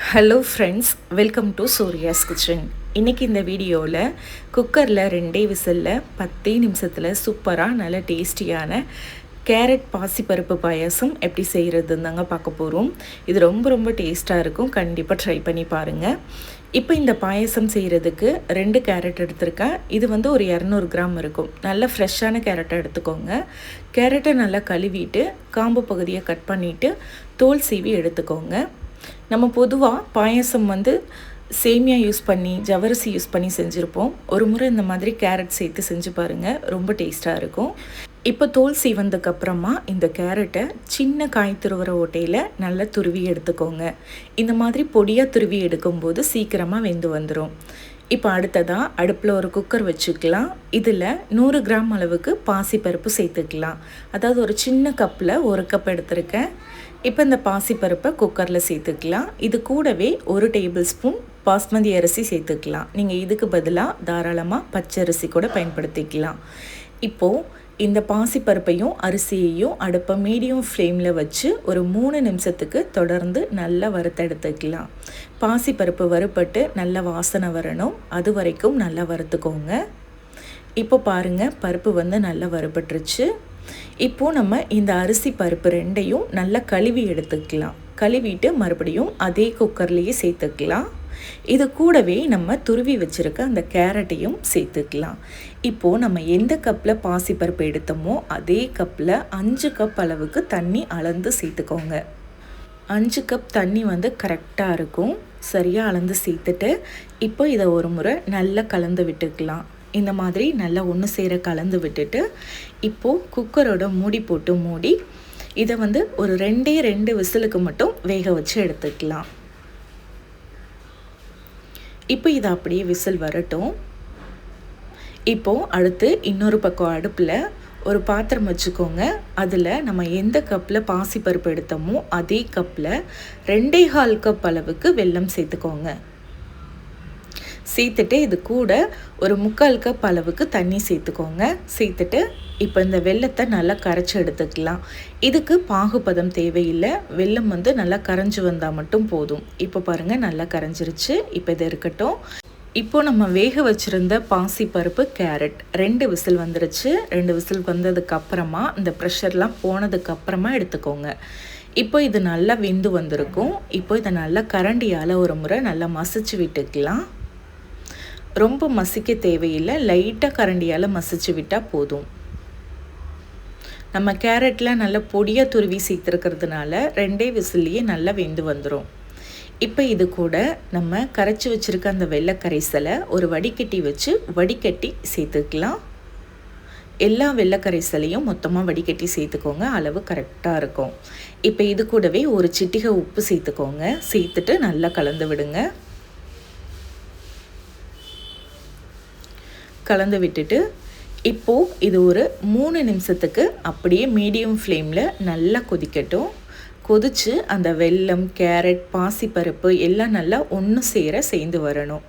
Hello friends, welcome to Surya's kitchen. இன்றைக்கி இந்த வீடியோவில் குக்கரில் 2 விசிலில் 10 நிமிஷத்தில் சூப்பராக நல்ல டேஸ்டியான கேரட் பாசிப்பருப்பு பாயாசம் எப்படி செய்கிறதுன்னு தாங்க பார்க்க போகிறோம். இது ரொம்ப டேஸ்ட்டாக இருக்கும். கண்டிப்பாக ட்ரை பண்ணி பாருங்கள். இப்போ இந்த பாயாசம் செய்கிறதுக்கு 2 கேரட் எடுத்திருக்கேன். இது வந்து ஒரு 200 கிராம் இருக்கும். நல்ல ஃப்ரெஷ்ஷான கேரட்டை எடுத்துக்கோங்க. கேரட்டை நல்லா கழுவிட்டு காம்பு பகுதியை கட் பண்ணிவிட்டு தோல் சீவி எடுத்துக்கோங்க. நம்ம பொதுவாக பாயாசம் வந்து சேமியா யூஸ் பண்ணி ஜவ்வரிசி யூஸ் பண்ணி செஞ்சுருப்போம். ஒரு முறை இந்த மாதிரி கேரட் சேர்த்து செஞ்சு பாருங்கள், ரொம்ப டேஸ்ட்டாக இருக்கும். இப்போ தோல் சீவந்ததுக்கப்புறமா இந்த கேரட்டை சின்ன காய் துருவுற ஓட்டையில் நல்லா துருவி எடுத்துக்கோங்க. இந்த மாதிரி பொடியாக துருவி எடுக்கும்போது சீக்கிரமாக வெந்து வந்துடும். இப்போ அடுத்ததாக அடுப்பில் ஒரு குக்கர் வச்சுக்கலாம். இதில் 100 கிராம் அளவுக்கு பாசிப்பருப்பு சேர்த்துக்கலாம். அதாவது ஒரு சின்ன கப்பில் 1 கப் எடுத்திருக்கேன். இப்போ இந்த பாசிப்பருப்பை குக்கரில் சேர்த்துக்கலாம். இது கூடவே 1 டேபிள் ஸ்பூன் பாஸ்மதி அரிசி சேர்த்துக்கலாம். நீங்கள் இதுக்கு பதிலாக தாராளமாக பச்சரிசி கூட பயன்படுத்திக்கலாம். இப்போது இந்த பாசிப்பருப்பையும் அரிசியையும் அடுப்பை மீடியம் ஃப்ளேமில் வச்சு ஒரு 3 நிமிஷத்துக்கு தொடர்ந்து நல்லா வறுத்தெடுத்துக்கலாம். பாசிப்பருப்பு வறுப்பட்டு நல்ல வாசனை வரணும், அது வரைக்கும் நல்லா வறுத்துக்கோங்க. இப்போ பாருங்கள், பருப்பு வந்து நல்லா வறுபட்டுருச்சு. இப்போது நம்ம இந்த அரிசி பருப்பு 2ஐயும் நல்லா கழுவி எடுத்துக்கலாம். கழுவிட்டு மறுபடியும் அதே குக்கர்லேயே சேர்த்துக்கலாம். இது கூடவே நம்ம துருவி வச்சுருக்க அந்த கேரட்டையும் சேர்த்துக்கலாம். இப்போது நம்ம எந்த கப்பில் பாசிப்பருப்பு எடுத்தோமோ அதே கப்பில் 5 கப் அளவுக்கு தண்ணி அளந்து சேர்த்துக்கோங்க. 5 கப் தண்ணி வந்து கரெக்டாக இருக்கும். சரியாக அளந்து சேர்த்துட்டு இப்போ இதை ஒரு முறை நல்லா கலந்து விட்டுக்கலாம். இந்த மாதிரி நல்லா ஒன்று சேர கலந்து விட்டுட்டு இப்போது குக்கரோட மூடி போட்டு மூடி இதை வந்து ஒரு 2 விசிலுக்கு மட்டும் வேக வச்சு எடுத்துக்கலாம். இப்போ இதை அப்படியே விசில் வரட்டும். இப்போது அடுத்து இன்னொரு பக்கம் அடுப்பில் ஒரு பாத்திரம் வச்சுக்கோங்க. அதில் நம்ம எந்த கப்பில் பாசிப்பருப்பு எடுத்தோமோ அதே கப்பில் 2.25 கப் அளவுக்கு வெல்லம் சேர்த்துக்கோங்க. சேர்த்துட்டு இது கூட ஒரு 3/4 கப் அளவுக்கு தண்ணி சேர்த்துக்கோங்க. சேர்த்துட்டு இப்போ இந்த வெல்லத்தை நல்லா கரைச்சி எடுத்துக்கலாம். இதுக்கு பாகுபதம் தேவையில்லை. வெல்லம் வந்து நல்லா கரைஞ்சி வந்தால் மட்டும் போதும். இப்போ பாருங்கள், நல்லா கரைஞ்சிருச்சு. இப்போ இது இருக்கட்டும். இப்போது நம்ம வேக வச்சுருந்த பாசிப்பருப்பு கேரட் 2 விசில் வந்துருச்சு. 2 விசில் வந்ததுக்கப்புறமா இந்த ப்ரெஷர்லாம் போனதுக்கப்புறமா எடுத்துக்கோங்க. இப்போ இது நல்லா வெந்து வந்திருக்கும். இப்போ இதை நல்லா கரண்டியால் ஒரு முறை நல்லா மசிச்சு விட்டுக்கலாம். ரொம்ப மசிக்க தேவையில்லை, லைட்டாக கரண்டியால் மசிச்சு விட்டால் போதும். நம்ம கேரட்டில் நல்லா பொடியாக துருவி சேர்த்துருக்கிறதுனால 2 விசில்லையே நல்லா வெந்து வந்துடும். இப்போ இது கூட நம்ம கரைச்சி வச்சுருக்க அந்த வெள்ளை கரைசலை ஒரு வடிகட்டி வச்சு வடிகட்டி சேர்த்துக்கலாம். எல்லா வெள்ளை கரைசலையும் மொத்தமாக வடிகட்டி சேர்த்துக்கோங்க, அளவு கரெக்டாக இருக்கும். இப்போ இது கூடவே ஒரு சிட்டிகை உப்பு சேர்த்துக்கோங்க. சேர்த்துட்டு நல்லா கலந்து விடுங்க. கலந்து விட்டுட்டு இப்போது இது ஒரு 3 நிமிஷத்துக்கு அப்படியே மீடியம் ஃப்ளேமில் நல்லா கொதிக்கட்டும். கொதித்து அந்த வெல்லம், கேரட், பாசிப்பருப்பு எல்லாம் நல்லா ஒன்று சேர சேர்ந்து வரணும்.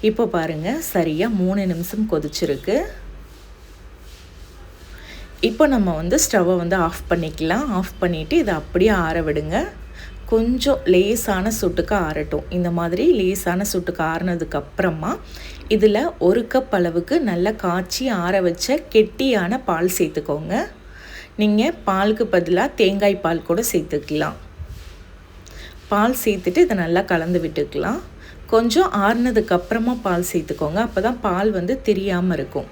இப்போ பாருங்கள், சரியாக 3 நிமிஷம் கொதிச்சிருக்கு. இப்போ நம்ம வந்து ஸ்டவ்வை வந்து ஆஃப் பண்ணிக்கலாம். ஆஃப் பண்ணிவிட்டு இதை அப்படியே ஆற விடுங்க. கொஞ்சம் லேசான சுட்டுக்கு ஆறட்டும். இந்த மாதிரி லேசான சுட்டுக்கு ஆறினதுக்கப்புறமா இதில் 1 கப் அளவுக்கு நல்லா காய்ச்சி ஆற வச்ச கெட்டியான பால் சேர்த்துக்கோங்க. நீங்கள் பாலுக்கு பதிலாக தேங்காய் பால் கூட சேர்த்துக்கலாம். பால் சேர்த்துட்டு இதை நல்லா கலந்து விட்டுக்கலாம். கொஞ்சம் ஆறினதுக்கப்புறமா பால் சேர்த்துக்கோங்க, அப்போ தான் பால் வந்து தெரியாமல் இருக்கும்.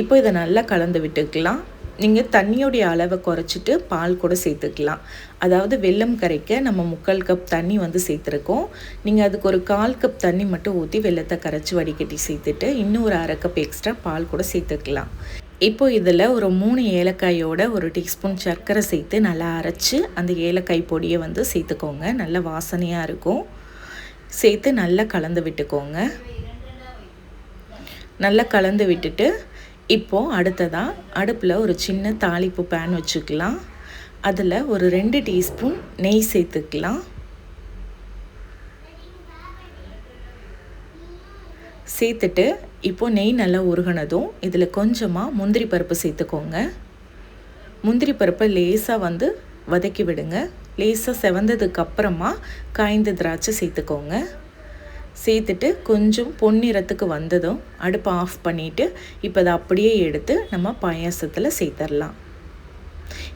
இப்போ இதை நல்லா கலந்து விட்டுக்கலாம். நீங்கள் தண்ணியோடைய அளவை குறைச்சிட்டு பால் கூட சேர்த்துக்கலாம். அதாவது வெல்லம் கரைக்க நம்ம 3/4 கப் தண்ணி வந்து சேர்த்துருக்கோம். நீங்கள் அதுக்கு ஒரு 1/4 கப் தண்ணி மட்டும் ஊற்றி வெல்லத்தை கரைச்சி வடிகட்டி சேர்த்துட்டு இன்னும் ஒரு 1/2 கப் எக்ஸ்ட்ரா பால் கூட சேர்த்துக்கலாம். இப்போ இதில் ஒரு 3 ஏலக்காயோட 1 டீஸ்பூன் சர்க்கரை சேர்த்து நல்லா அரைச்சி அந்த ஏலக்காய் பொடியை வந்து சேர்த்துக்கோங்க. நல்ல வாசனையாக இருக்கும். சேர்த்து நல்லா கலந்து விட்டுக்கோங்க. நல்லா கலந்து விட்டுட்டு இப்போது அடுத்ததாக அடுப்பில் ஒரு சின்ன தாளிப்பு பேன் வச்சுக்கலாம். அதில் ஒரு 2 டீஸ்பூன் நெய் சேர்த்துக்கலாம். சேர்த்துட்டு இப்போது நெய் நல்லா உருகினதும் இதில் கொஞ்சமாக முந்திரி பருப்பு சேர்த்துக்கோங்க. முந்திரி பருப்பை லேசாக வந்து வதக்கி விடுங்க. லேசாக செவந்ததுக்கப்புறமா காய்ந்த திராட்சை சேர்த்துக்கோங்க. சேர்த்துட்டு கொஞ்சம் பொன்னிறத்துக்கு வந்ததும் அடுப்பை ஆஃப் பண்ணிவிட்டு இப்போ அதை அப்படியே எடுத்து நம்ம பாயாசத்தில் சேர்த்துடலாம்.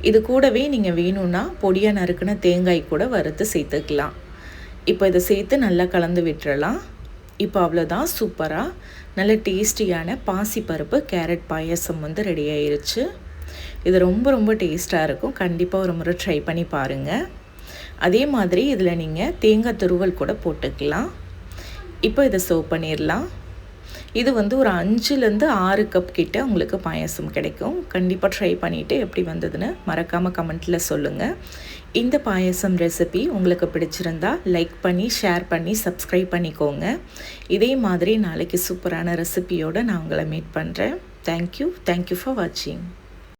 இது கூடவே நீங்கள் வேணும்னா பொடியாக நறுக்குன தேங்காய் கூட வறுத்து சேர்த்துக்கலாம். இப்போ இதை சேர்த்து நல்லா கலந்து விட்டுறலாம். இப்போ அவ்வளோதான், சூப்பராக நல்ல டேஸ்டியான பாசிப்பருப்பு கேரட் பாயாசம் ரெடி ஆயிருச்சு. இது ரொம்ப ரொம்ப டேஸ்ட்டாக இருக்கும். கண்டிப்பாக ஒரு முறை ட்ரை பண்ணி பாருங்கள். அதே மாதிரி இதில் நீங்கள் தேங்காய் துருவல் கூட போட்டுக்கலாம். இப்போ இதை சர்வ் பண்ணிடலாம். இது ஒரு 5லேருந்து 6 கப் கிட்ட உங்களுக்கு பாயாசம் கிடைக்கும். கண்டிப்பாக ட்ரை பண்ணிவிட்டு எப்படி வந்ததுன்னு மறக்காமல் கமெண்ட்டில் சொல்லுங்கள். இந்த பாயாசம் ரெசிபி உங்களுக்கு பிடிச்சிருந்தா லைக் பண்ணி ஷேர் பண்ணி சப்ஸ்கிரைப் பண்ணிக்கோங்க. இதே மாதிரி நாளைக்கு சூப்பரான ரெசிபியோடு நான் உங்களை மீட் பண்ணுறேன். தேங்க்யூ ஃபார் வாட்சிங்.